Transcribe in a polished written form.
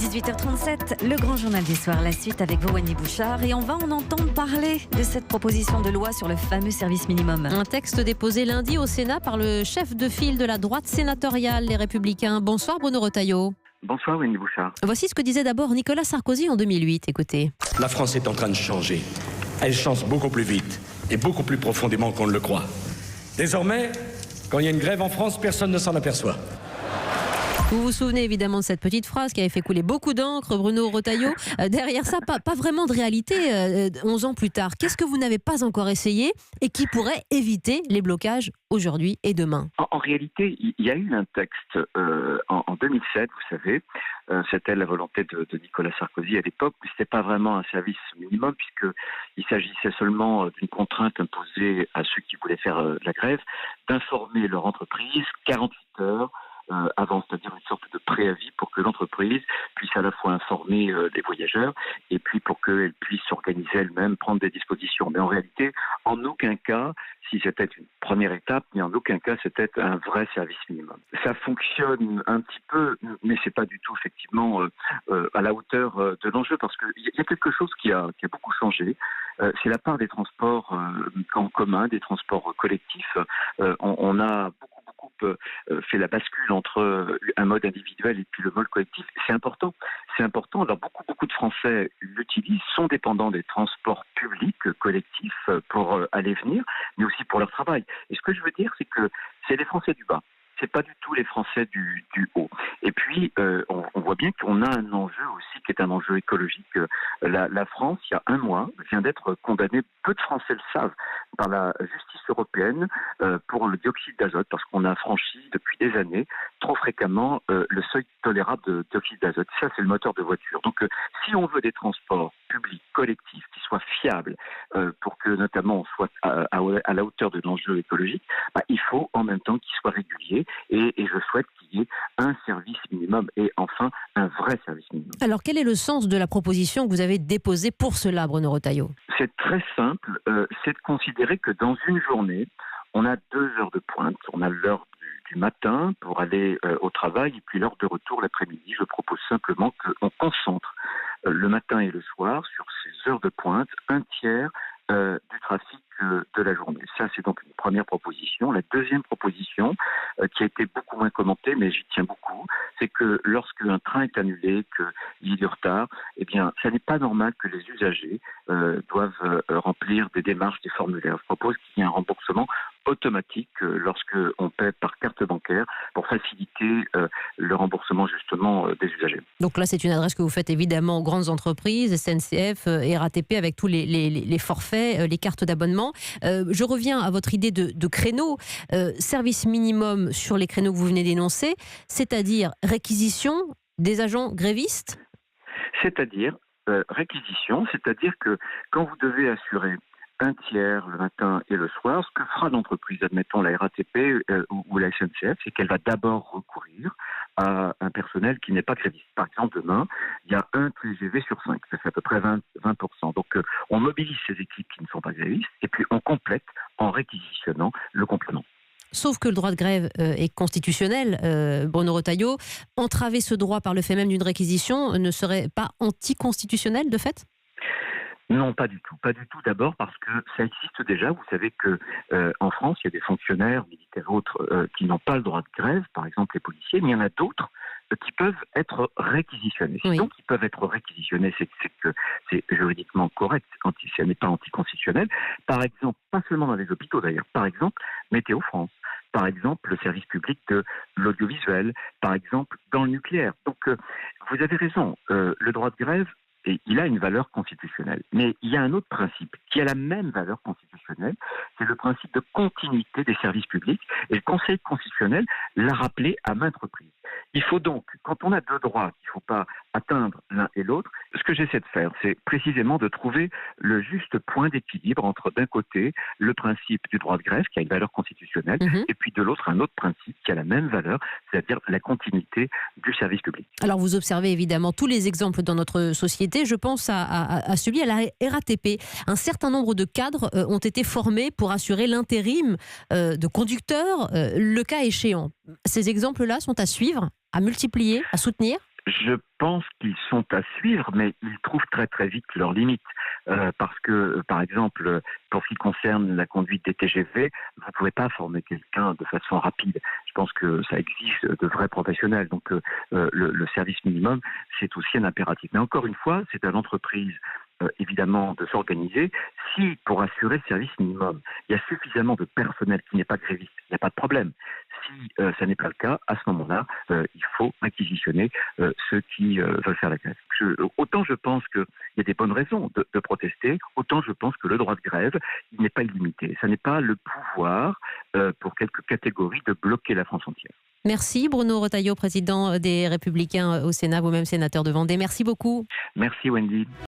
18h37, le grand journal du soir, la suite avec Wendy Bouchard. Et on va en entendre parler de cette proposition de loi sur le fameux service minimum. Un texte déposé lundi au Sénat par le chef de file de la droite sénatoriale, les Républicains. Bonsoir Bruno Retailleau. Bonsoir Wendy Bouchard. Voici ce que disait d'abord Nicolas Sarkozy en 2008. Écoutez. La France est en train de changer. Elle change beaucoup plus vite et beaucoup plus profondément qu'on ne le croit. Désormais, quand il y a une grève en France, personne ne s'en aperçoit. Vous vous souvenez évidemment de cette petite phrase qui avait fait couler beaucoup d'encre, Bruno Retailleau. Derrière ça, pas vraiment de réalité 11 ans plus tard. Qu'est-ce que vous n'avez pas encore essayé et qui pourrait éviter les blocages aujourd'hui et demain ? En réalité, il y a eu un texte en 2007, vous savez. C'était la volonté de Nicolas Sarkozy à l'époque, mais ce n'était pas vraiment un service minimum puisqu'il s'agissait seulement d'une contrainte imposée à ceux qui voulaient faire la grève, d'informer leur entreprise 48 heures avant, c'est-à-dire une sorte de préavis pour que l'entreprise puisse à la fois informer les voyageurs et puis pour qu'elle puisse s'organiser elle-même, prendre des dispositions. Mais en réalité, en aucun cas, si c'était une première étape, mais en aucun cas c'était un vrai service minimum. Ça fonctionne un petit peu, mais c'est pas du tout effectivement à la hauteur de l'enjeu parce qu'il y a quelque chose qui a beaucoup changé. C'est la part des transports en commun, des transports collectifs. On a beaucoup fait la bascule entre un mode individuel et puis le mode collectif. C'est important. Alors beaucoup de Français l'utilisent, sont dépendants des transports publics collectifs pour aller venir, mais aussi pour leur travail. Et ce que je veux dire, c'est que c'est les Français du bas. C'est pas du tout les Français du haut. Et puis, on voit bien qu'on a un enjeu aussi qui est un enjeu écologique. La France, il y a un mois, vient d'être condamnée, peu de Français le savent, par la justice européenne pour le dioxyde d'azote, parce qu'on a franchi depuis des années, trop fréquemment, le seuil tolérable de dioxyde d'azote. Ça, c'est le moteur de voiture. Donc, si on veut des transports publics, collectifs, qui soient fiables, pour que notamment on soit à la hauteur de l'enjeu écologique, il faut en même temps qu'ils soient réguliers. Et je souhaite qu'il y ait un service minimum et enfin un vrai service minimum. Alors quel est le sens de la proposition que vous avez déposée pour cela, Bruno Retailleau ? C'est très simple, c'est de considérer que dans une journée, on a 2 heures de pointe. On a l'heure du matin pour aller au travail et puis l'heure de retour l'après-midi. Je propose simplement qu'on concentre le matin et le soir sur ces heures de pointe, un tiers du trafic de la journée. Ça, c'est donc une première proposition. La deuxième proposition, qui a été beaucoup moins commentée, mais j'y tiens beaucoup, c'est que lorsque un train est annulé, qu'il y ait du retard, eh bien, ça n'est pas normal que les usagers doivent remplir des démarches, des formulaires. Je propose qu'il y ait un remboursement automatique lorsque on paie par carte bancaire pour faciliter le remboursement justement des usagers. Donc là, c'est une adresse que vous faites évidemment aux grandes entreprises, SNCF et RATP avec tous les forfaits, les cartes d'abonnement. Je reviens à votre idée de créneau, service minimum sur les créneaux que vous venez d'énoncer, c'est-à-dire réquisition des agents grévistes ? C'est-à-dire réquisition, c'est-à-dire que quand vous devez assurer un tiers le matin et le soir, ce que fera l'entreprise, admettons la RATP ou la SNCF, c'est qu'elle va d'abord recourir à un personnel qui n'est pas gréviste. Par exemple, demain, il y a un TGV sur 5, ça fait à peu près 20%. Donc on mobilise ces équipes qui ne sont pas grévistes et puis on complète en réquisitionnant le complément. Sauf que le droit de grève est constitutionnel, Bruno Retailleau. Entraver ce droit par le fait même d'une réquisition ne serait pas anticonstitutionnel de fait ? Non, pas du tout. Pas du tout d'abord parce que ça existe déjà. Vous savez que en France, il y a des fonctionnaires, militaires et autres, qui n'ont pas le droit de grève, par exemple les policiers, mais il y en a d'autres qui peuvent être réquisitionnés. Oui. Donc, ils peuvent être réquisitionnés, c'est que c'est juridiquement correct, ça n'est pas anticonstitutionnel. Par exemple, pas seulement dans les hôpitaux d'ailleurs, par exemple, Météo France, par exemple, le service public de l'audiovisuel, par exemple, dans le nucléaire. Donc, vous avez raison, le droit de grève, et il a une valeur constitutionnelle. Mais il y a un autre principe qui a la même valeur constitutionnelle, c'est le principe de continuité des services publics. Et le Conseil constitutionnel l'a rappelé à maintes reprises. Il faut donc, quand on a deux droits qu'il ne faut pas atteindre l'un et l'autre, ce que j'essaie de faire, c'est précisément de trouver le juste point d'équilibre entre, d'un côté, le principe du droit de grève, qui a une valeur constitutionnelle, et puis de l'autre, un autre principe qui a la même valeur, c'est-à-dire la continuité du service public. Alors, vous observez évidemment tous les exemples dans notre société. Je pense à celui à la RATP. Un certain nombre de cadres ont été formés pour assurer l'intérim de conducteurs, le cas échéant. Ces exemples-là sont à suivre, à multiplier, à soutenir ? Je pense qu'ils sont à suivre, mais ils trouvent très très vite leurs limites. Parce que, par exemple, pour ce qui concerne la conduite des TGV, vous ne pouvez pas former quelqu'un de façon rapide. Je pense que ça exige de vrais professionnels. Donc le service minimum, c'est aussi un impératif. Mais encore une fois, c'est à l'entreprise évidemment de s'organiser. Si pour assurer le service minimum, il y a suffisamment de personnel qui n'est pas gréviste, il n'y a pas de problème. Si ça n'est pas le cas, à ce moment-là, il faut acquisitionner ceux qui veulent faire la grève. Autant je pense qu'il y a des bonnes raisons de protester, autant je pense que le droit de grève, il n'est pas illimité. Ça n'est pas le pouvoir pour quelques catégories de bloquer la France entière. Merci Bruno Retailleau, président des Républicains au Sénat, vous-même sénateur de Vendée. Merci beaucoup. Merci Wendy.